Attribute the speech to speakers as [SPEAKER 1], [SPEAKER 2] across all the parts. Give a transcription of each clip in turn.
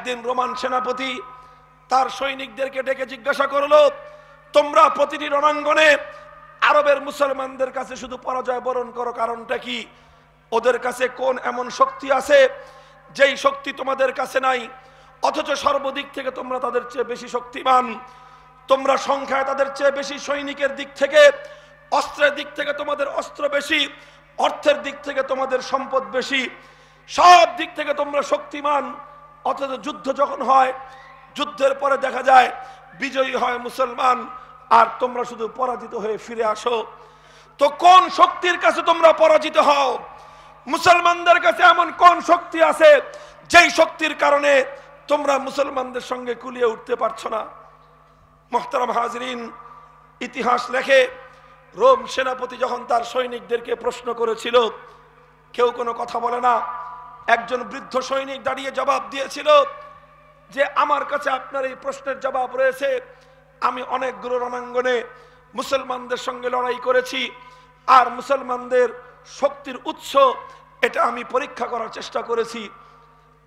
[SPEAKER 1] একদিন রোমান সেনাপতি তার সৈনিকদেরকে ডেকে জিজ্ঞাসা করলো, তোমরা প্রতিটি রণাঙ্গনে আরবের মুসলমানদের কাছে শুধু পরাজয় বরণ করো, কারণটা কি? ওদের কাছে কোন এমন শক্তি আছে যেই শক্তি তোমাদের কাছে নাই, অথচ সর্বদিক থেকে তোমরা তাদের চেয়ে বেশি শক্তিমান? তোমরা সংখ্যায় তাদের চেয়ে বেশি, সৈনিকের দিক থেকে, অস্ত্রের দিক থেকে তোমাদের অস্ত্র বেশি, অর্থের দিক থেকে তোমাদের সম্পদ বেশি, সব দিক থেকে তোমরা শক্তিমান, অথচ যুদ্ধ যখন হয়, যুদ্ধের পরে দেখা যায় বিজয়ী হয় মুসলমান, আর তোমরা শুধু পরাজিত হয়ে ফিরে আসো। তো কোন শক্তির কাছে তোমরা পরাজিত হও? মুসলমানদের কাছে এমন কোন শক্তি আছে যেই শক্তির কারণে তোমরা মুসলমানদের সঙ্গে কুলিয়ে উঠতে পারছো না? মুহতারাম হাজরিন, ইতিহাস লেখে রোম সেনাপতি যখন তার সৈনিকদেরকে প্রশ্ন করেছিল, কেউ কোনো কথা বলে না। একজন বৃদ্ধ সৈনিক দাঁড়িয়ে জবাব দিয়েছিল যে আমার কাছে আপনার এই প্রশ্নের জবাব রয়েছে। আমি অনেকগুলো রণাঙ্গনে মুসলমানদের সঙ্গে লড়াই করেছি, আর মুসলমানদের শক্তির উৎস এটা আমি পরীক্ষা করার চেষ্টা করেছি।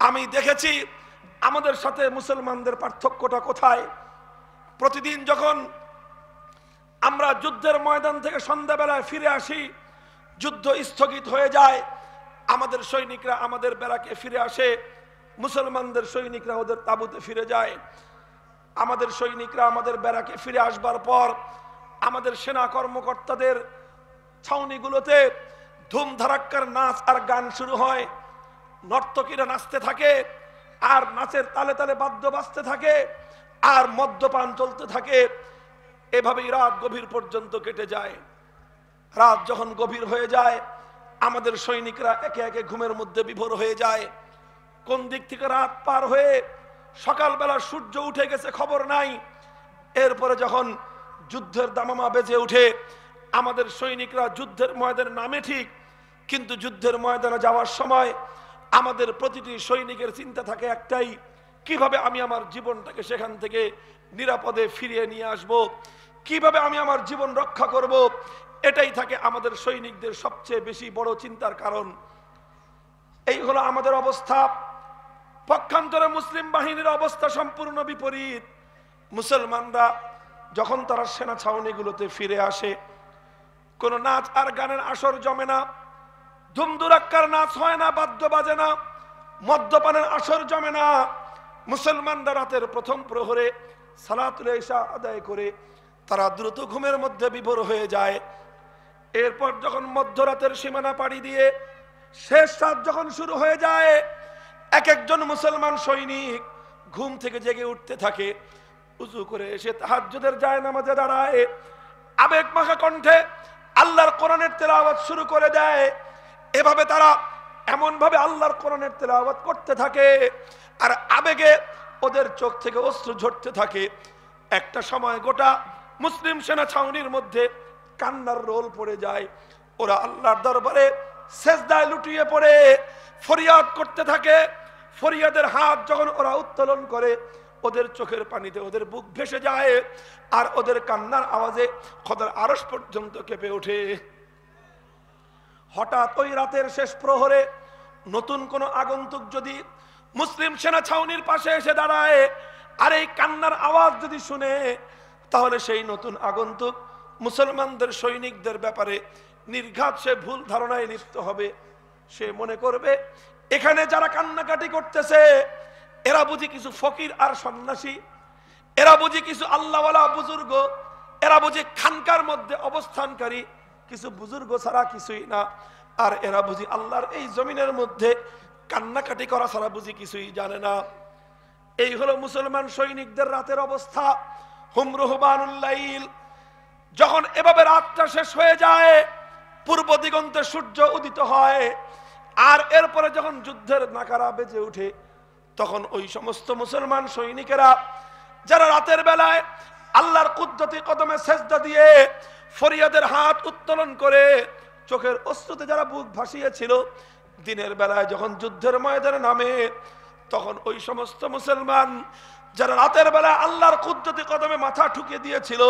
[SPEAKER 1] আমি দেখেছি আমাদের সাথে মুসলমানদের পার্থক্যটা কোথায়। প্রতিদিন যখন আমরা যুদ্ধের ময়দান থেকে সন্ধ্যাবেলায় ফিরে আসি, যুদ্ধ স্থগিত হয়ে যায়, আমাদের সৈনিকরা আমাদের ব্যারাকে ফিরে আসে, মুসলমানদের সৈনিকরা ওদের তাঁবুতে ফিরে যায়। আমাদের সৈনিকরা আমাদের ব্যারাকে ফিরে আসবার পর আমাদের সেনা কর্মকর্তাদের ছাউনিগুলোতে ধুমধারাক্কার নাচ আর গান শুরু হয়। নর্তকীরা নাচতে থাকে, আর নাচের তালে তালে বাদ্য বাজতে থাকে, আর মদ্যপান চলতে থাকে। এভাবেই রাত গভীর পর্যন্ত কেটে যায়। রাত যখন গভীর হয়ে যায়, আমাদের সৈনিকরা একে একে ঘুমের মধ্যে বিভোর হয়ে যায়। কোন দিক থেকে রাত পার হয়ে সকালবেলা সূর্য উঠে গেছে খবর নাই। এরপরে যখন যুদ্ধের দামামা বেজে উঠে, আমাদের সৈনিকরা যুদ্ধের ময়দানে নামে ঠিক, কিন্তু যুদ্ধের ময়দানে যাওয়ার সময় আমাদের প্রতিটি সৈনিকের চিন্তা থাকে একটাই, কিভাবে আমি আমার জীবনটাকে সেখান থেকে নিরাপদে ফিরিয়ে নিয়ে আসব, কিভাবে আমি আমার জীবন রক্ষা করব। এটাই থাকে আমাদের সৈনিকদের সবচেয়ে বেশি বড় চিন্তার কারণ। এই হলো আমাদের অবস্থা। পক্ষান্তরে মুসলিম বাহিনীর অবস্থা সম্পূর্ণ বিপরীত। মুসলমানরা যখন তারা সেনা ছাউনিগুলোতে ফিরে আসে, কোনো নাচ আর গানের আসর জমে না, ধুমধুরাক্কার নাচ হয় না, বাদ্য বাজে না, মদ্যপানের আসর জমে না। মুসলমানরা রাতের প্রথম প্রহরে সালাতুল ইশা আদায় করে তারা দ্রুত ঘুমের মধ্যে বিভোর হয়ে যায়। এরপর যখন মধ্যরাতের সীমানা পাড়ি দিয়ে শেষ রাত যখন শুরু হয়ে যায়, এক একজন মুসলমান সৈনিক ঘুম থেকে জেগে উঠতে থাকে। উযু করে এসে তাহাজ্জুদের জায়নামাজে দাঁড়ায়, আবেগ মাখা কণ্ঠে আল্লাহর কোরআনের তেলাওয়াত শুরু করে দেয়। এভাবে তারা এমন ভাবে আল্লাহর কোরআনের তেলাওয়াত করতে থাকে, আর আবেগে ওদের চোখ থেকে অশ্রু ঝরতে থাকে। একটা সময় গোটা মুসলিম সেনা ছাউনির মধ্যে কান্নার রোল পড়ে যায়। ওরা আল্লাহর দরবারে সেজদায় লুটিয়ে পড়ে ফরিয়াদ করতে থাকে। ফরিয়াদের হাত যখন ওরা উত্তোলন করে, ওদের চোখের পানিতে ওদের বুক ভেসে যায়, আর ওদের কান্নার আওয়াজে খোদার আরশ পর্যন্ত কেঁপে ওঠে। হঠাৎ ওই রাতের শেষ প্রহরে নতুন কোন আগন্তুক যদি মুসলিম সেনা ছাউনির পাশে এসে দাঁড়ায়, আর এই কান্নার আওয়াজ যদি শুনে, তাহলে সেই নতুন আগন্তুক মুসলমানদের সৈনিকদের ব্যাপারে নির্ঘাত সে ভুল ধারণায় লিপ্ত হবে। সে মনে করবে এখানে যারা কান্নাকাটি করতেছে এরা বুঝি কিছু ফকির আর সন্ন্যাসী, এরা বুঝি কিছু আল্লাহওয়ালা বুজুর্গ, এরা বুঝি খানকার মধ্যে অবস্থানকারী কিছু বুজুর্গ ছাড়া কিছুই না, আর এরা বুঝি আল্লাহর এই জমিনের মধ্যে কান্নাকাটি করা ছাড়া বুঝি কিছুই জানে না। এই হলো মুসলমান সৈনিকদের রাতের অবস্থা। হুম রুহবানুল লাইল। যখন এভাবে রাতটা শেষ হয়ে যায়, পূর্ব দিগন্তে সূর্য উদিত হয়, আর এরপরে যখন যুদ্ধের নাকারা বেজে উঠে, তখন ওই সমস্ত মুসলমান সৈনিকেরা যারা রাতের বেলায় আল্লাহর কুদরতি কদমে সেজদা দিয়ে ফরিয়াদের হাত উত্তোলন করে চোখের অশ্রুতে যারা বুক ভাসিয়েছিল, দিনের বেলায় যখন যুদ্ধের ময়দানে নামে, তখন ওই সমস্ত মুসলমান যারা রাতের বেলায় আল্লাহর কুদরতি কদমে মাথা ঠুকে দিয়েছিল,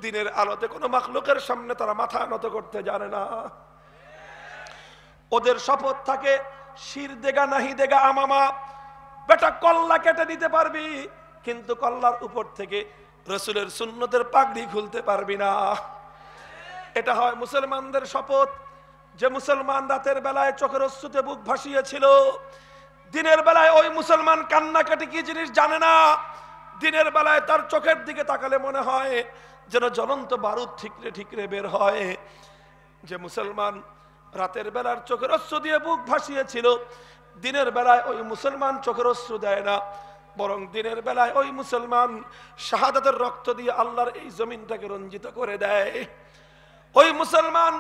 [SPEAKER 1] দিনের আলোতে কোনো মাখলুকের সামনে তারা মাথা নত করতে জানে না। ওদের শপথ থাকে শির দেগা নাহি দেগা আমামা, বেটা কল্লা কেটে দিতে পারবি, কিন্তু কল্লার উপর থেকে রাসূলের সুন্নতের পাগড়ি খুলতে পারবি না। এটা হয় মুসলমানদের শপথ। যে মুসলমান রাতের বেলায় চোখের অশ্রুতে বুক ভাসিয়েছিল, দিনের বেলায় ওই মুসলমান কান্নাকাটি কি জিনিস জানে না। দিনের বেলায় তার চোখের দিকে তাকালে মনে হয় যেন জ্বলন্ত বারুদ ঠিকরে ঠিকরে বের হয়। যে মুসলমান রাতের বেলার চোখের অশ্রু দিয়ে বুক ভাসিয়েছিল, দিনের বেলায় ওই মুসলমান চোখের অশ্রু দেয় না, বরং দিনের বেলায় ওই মুসলমান শাহাদাতের রক্ত দিয়ে আল্লাহর এই জমিনটাকে রঞ্জিত করে দেয়। ওই মুসলমান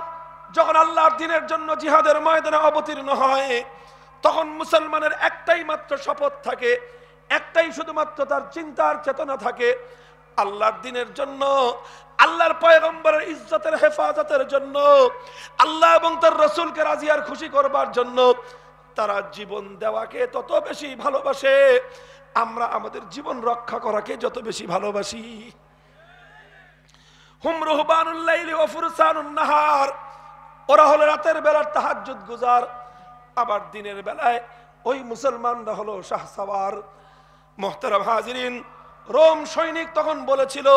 [SPEAKER 1] যখন আল্লাহর দ্বীনের জন্য জিহাদের ময়দানে অবতীর্ণ হয়, তখন মুসলমানের একটাই মাত্র শপথ থাকে, একটাই শুধুমাত্র তার চিন্তার চেতনা থাকে, আল্লাহর দ্বীনের জন্য, আল্লাহর পয়গম্বরের ইজ্জতের হেফাজতের জন্য, আল্লাহ এবং তার রাসূলকে রাজি আর খুশি করবার জন্য তারা জীবন দেওয়াকে তত বেশি ভালোবাসে, আমরা আমাদের জীবন রক্ষা করাকে যত বেশি ভালোবাসি। হুম রুহবানুল লাইলি ওয়া ফুরসানুন নাহার, ওরা হলো রাতের বেলার তাহাজ্জুদ গুজার, আবার দিনের বেলায় ওই মুসলমানরা হলো শাহসাওয়ার। মুহতারাম হাজিরিন, রোম সৈনিক তখন বলেছিল,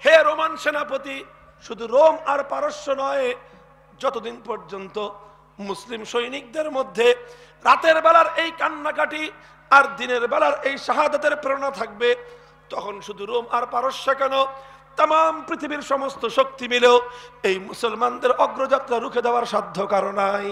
[SPEAKER 1] হে রোমান সেনাপতি, শুধু রোম আর পারস্য নয়, যতদিন পর্যন্ত মুসলিম সৈনিকদের মধ্যে রাতের বেলার এই কান্নাকাটি আর দিনের বেলার এই শাহাদাতের প্রেরণা থাকবে, তখন শুধু রোম আর পারস্য কেন, তাম পৃথিবীর সমস্ত শক্তি মিলেও এই মুসলমানদের অগ্রযাত্রা রুখে দেওয়ার সাধ্য কারো নাই।